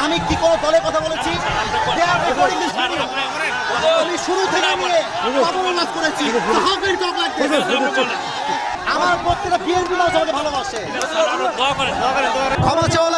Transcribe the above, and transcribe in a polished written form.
আমি কি কোনো দলের কথা বলেছি? আমি শুরু থেকে নিয়ে খবর করেছি। আমার প্রত্যেকটা বিএনপি মানুষ আমাকে ভালোবাসে। ক্ষমা চাওয়া